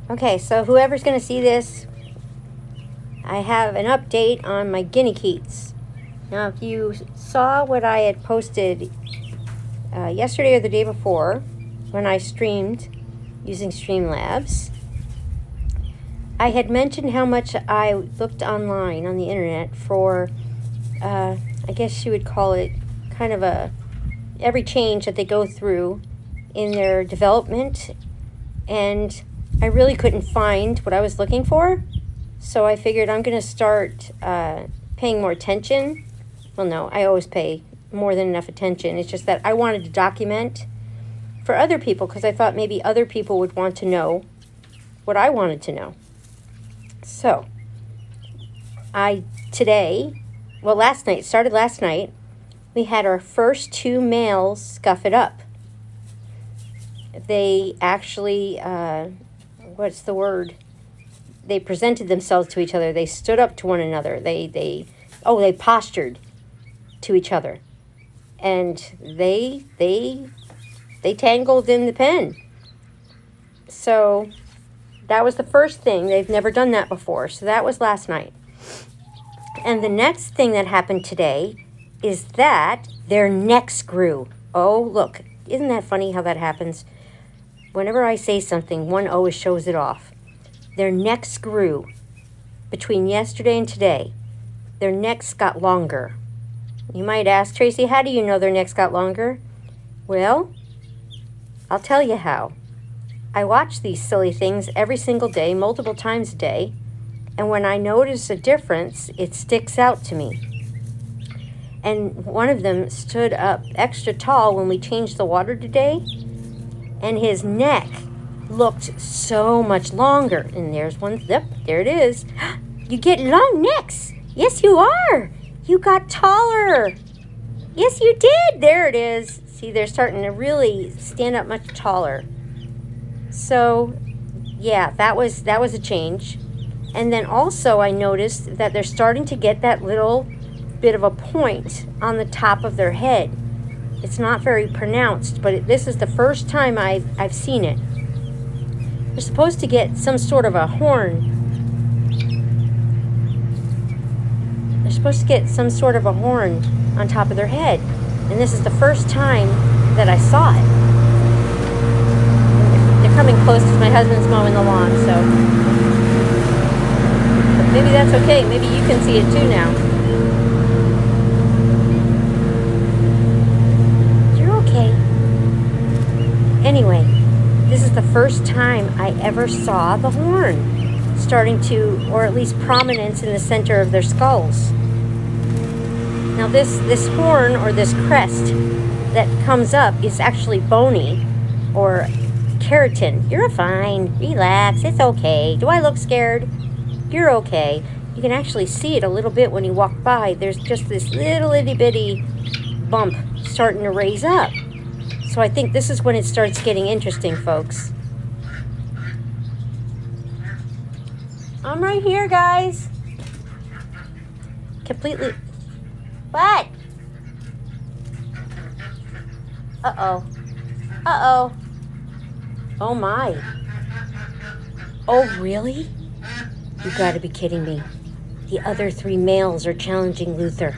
Okay, so whoever's going to see this, I have an update on my guinea keats. Now, if you saw what I had posted yesterday or the day before, when I streamed using Streamlabs, I had mentioned how much I looked online on the internet for, I guess you would call it kind of every change that they go through in their development, and I really couldn't find what I was looking for, so I figured I'm going to start paying more attention. Well, no, I always pay more than enough attention. It's just that I wanted to document for other people because I thought maybe other people would want to know what I wanted to know. So, last night, we had our first 2 males scuff it up. They actually, They presented themselves to each other. They stood up to one another. They postured to each other. And they tangled in the pen. So that was the first thing. They've never done that before. So that was last night. And the next thing that happened today is that their necks grew. Oh, look. Isn't that funny how that happens? Whenever I say something, one always shows it off. Their necks grew between yesterday and today. Their necks got longer. You might ask, Tracy, how do you know their necks got longer? Well, I'll tell you how. I watch these silly things every single day, multiple times a day, and when I notice a difference, it sticks out to me. And one of them stood up extra tall when we changed the water today, and his neck looked so much longer. And there's one, yep, there it is. You get long necks. Yes, you are. You got taller. Yes, you did. There it is. See, they're starting to really stand up much taller. So, yeah, that was a change. And then also I noticed that they're starting to get that little bit of a point on the top of their head. It's not very pronounced, but this is the first time I've seen it. They're supposed to get some sort of a horn. They're supposed to get some sort of a horn on top of their head. And this is the first time that I saw it. They're coming close because my husband's mowing the lawn, so. But maybe that's okay. Maybe you can see it too now. Anyway, this is the first time I ever saw the horn starting to, or at least prominence in the center of their skulls. Now this horn or this crest that comes up is actually bony or keratin. You're fine. Relax. It's okay. Do I look scared? You're okay. You can actually see it a little bit when you walk by. There's just this little itty bitty bump starting to raise up. So I think this is when it starts getting interesting, folks. I'm right here, guys. Completely. What? Uh-oh. Uh-oh. Oh, my. Oh, really? You gotta be kidding me. The other 3 males are challenging Luther.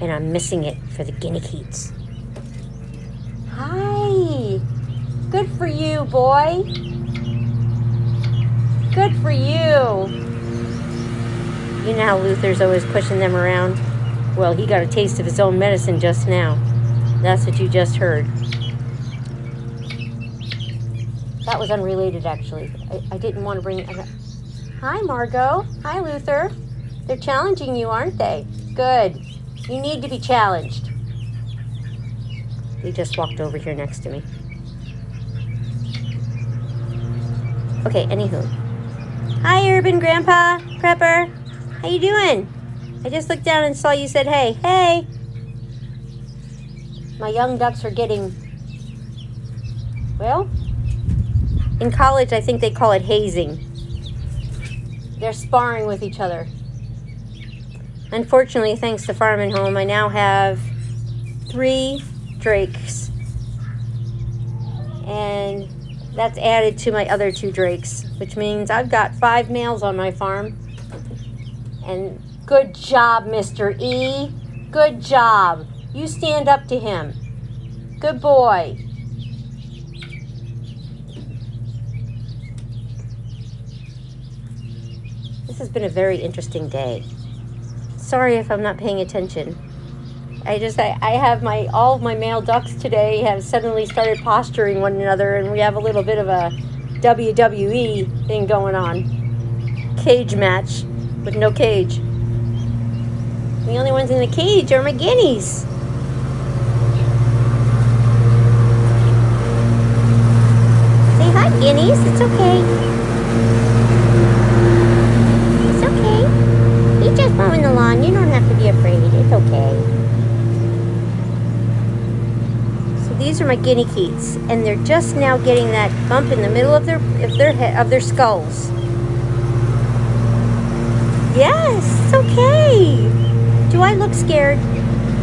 And I'm missing it for the guinea keats. Hi. Good for you, boy. Good for you. You know how Luther's always pushing them around? Well, he got a taste of his own medicine just now. That's what you just heard. That was unrelated, actually. I didn't want to bring it. Hi, Margot. Hi, Luther. They're challenging you, aren't they? Good. You need to be challenged. He just walked over here next to me. Okay, anywho. Hi, Urban Grandpa, Prepper. How you doing? I just looked down and saw you said hey. Hey! My young ducks are getting, well, in college I think they call it hazing. They're sparring with each other. Unfortunately, thanks to Farm and Home, I now have 3 drakes, and that's added to my other 2 drakes, which means I've got 5 males on my farm. And good job, Mr. E. Good job. You stand up to him. Good boy. This has been a very interesting day. Sorry if I'm not paying attention. I have all of my male ducks today have suddenly started posturing one another, and we have a little bit of a WWE thing going on. Cage match with no cage. The only ones in the cage are my guineas. Say hi, guineas. It's okay. It's okay. He's just mowing the lawn. You don't have to be afraid. It's okay. These are my guinea keats, and they're just now getting that bump in the middle of their skulls. Yes, it's okay. Do I look scared?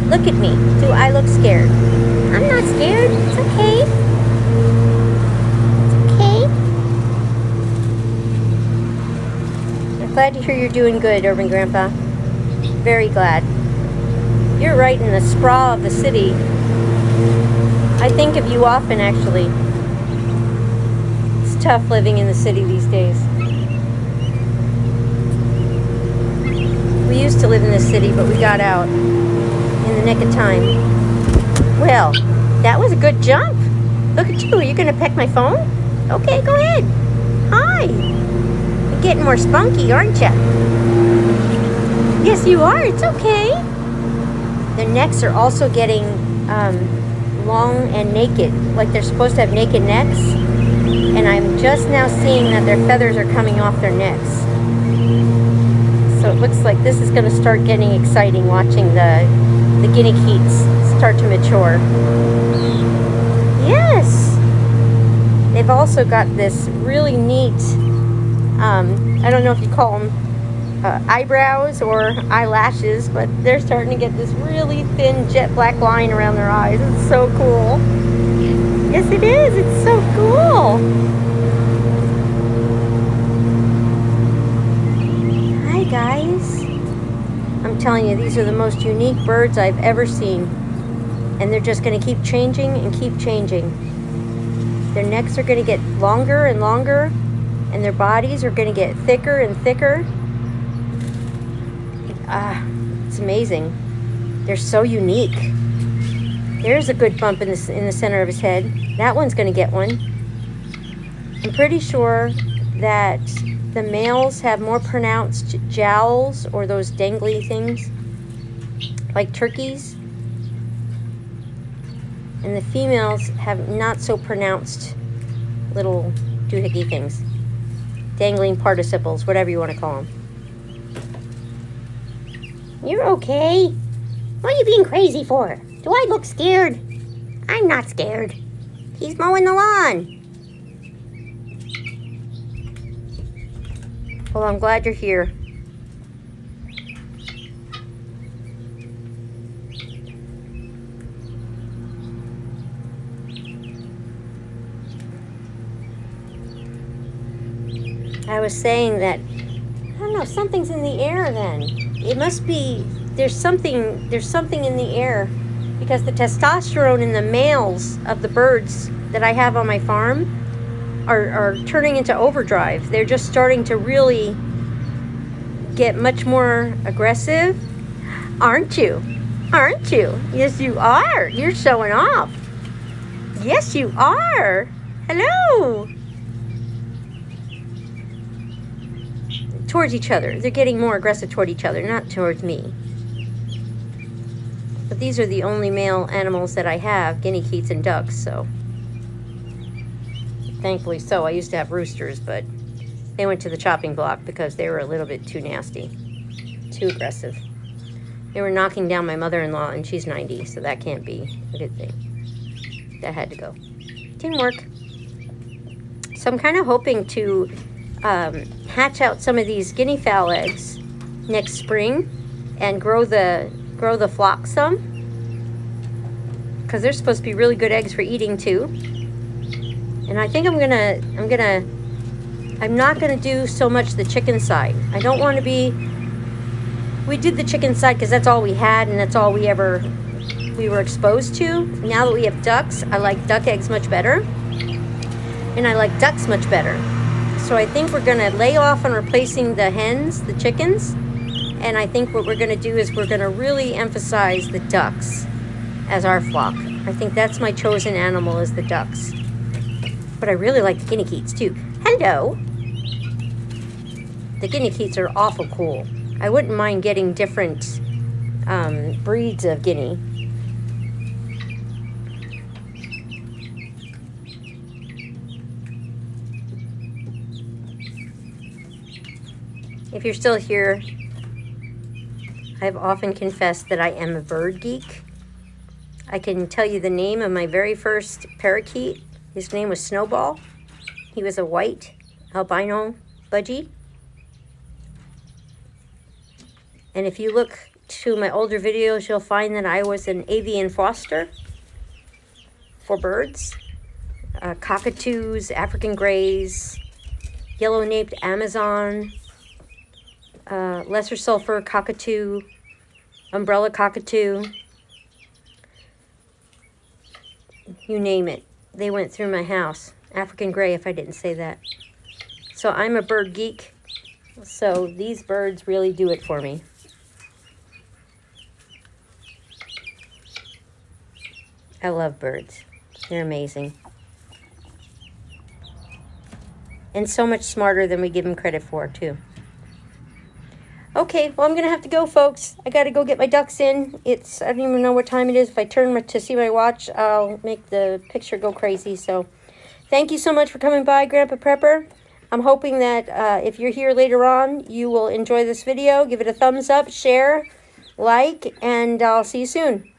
Look at me. Do I look scared? I'm not scared. It's okay. It's okay. I'm glad to hear you're doing good, Urban Grandpa. Very glad. You're right in the sprawl of the city. I think of you often, actually. It's tough living in the city these days. We used to live in the city, but we got out in the nick of time. Well, that was a good jump. Look at you. Are you going to peck my phone? Okay, go ahead. Hi. You're getting more spunky, aren't you? Yes, you are. It's okay. Their necks are also getting long and naked, like they're supposed to have naked necks, and I'm just now seeing that their feathers are coming off their necks. So it looks like this is going to start getting exciting, watching the guinea keats start to mature. Yes, they've also got this really neat, I don't know if you call them eyebrows or eyelashes, but they're starting to get this really thin jet black line around their eyes. It's so cool. Yes, it is. It's so cool. Hi, guys. I'm telling you, these are the most unique birds I've ever seen. And they're just going to keep changing and keep changing. Their necks are going to get longer and longer, and their bodies are going to get thicker and thicker. It's amazing. They're so unique. There's a good bump in the center of his head. That one's going to get one. I'm pretty sure that the males have more pronounced jowls, or those dangly things, like turkeys. And the females have not so pronounced little doohickey things. Dangling participles, whatever you want to call them. You're okay. What are you being crazy for? Do I look scared? I'm not scared. He's mowing the lawn. Well, I'm glad you're here. I was saying that, I don't know, something's in the air then. It must be, there's something in the air, because the testosterone in the males of the birds that I have on my farm are turning into overdrive. They're just starting to really get much more aggressive. Aren't you? Aren't you? Yes, you are. You're showing off. Yes, you are. Hello. Towards each other. They're getting more aggressive toward each other, not towards me. But these are the only male animals that I have, guinea keats and ducks, so. Thankfully so. I used to have roosters, but they went to the chopping block because they were a little bit too nasty, too aggressive. They were knocking down my mother-in-law, and she's 90, so that can't be a good thing. That had to go. Didn't work. So I'm kind of hoping to hatch out some of these guinea fowl eggs next spring and grow the flock some, because they're supposed to be really good eggs for eating too. And I think I'm not gonna do so much the chicken side. I don't want to be. We did the chicken side because that's all we had and that's all we were exposed to. Now that we have ducks, I like duck eggs much better, and I like ducks much better. So I think we're gonna lay off on replacing the hens, the chickens, and I think what we're gonna do is we're gonna really emphasize the ducks as our flock. I think that's my chosen animal, is the ducks. But I really like the guinea geese too. Hello. The guinea geese are awful cool. I wouldn't mind getting different breeds of guinea. If you're still here, I've often confessed that I am a bird geek. I can tell you the name of my very first parakeet. His name was Snowball. He was a white albino budgie. And if you look to my older videos, you'll find that I was an avian foster for birds. Cockatoos, African greys, yellow-naped Amazon, lesser sulfur cockatoo, umbrella cockatoo, you name it. They went through my house. African gray, if I didn't say that. So I'm a bird geek. So these birds really do it for me. I love birds. They're amazing. And so much smarter than we give them credit for, too. Okay, well, I'm going to have to go, folks. I got to go get my ducks in. I don't even know what time it is. If I turn to see my watch, I'll make the picture go crazy. So thank you so much for coming by, Grandpa Prepper. I'm hoping that if you're here later on, you will enjoy this video. Give it a thumbs up, share, like, and I'll see you soon.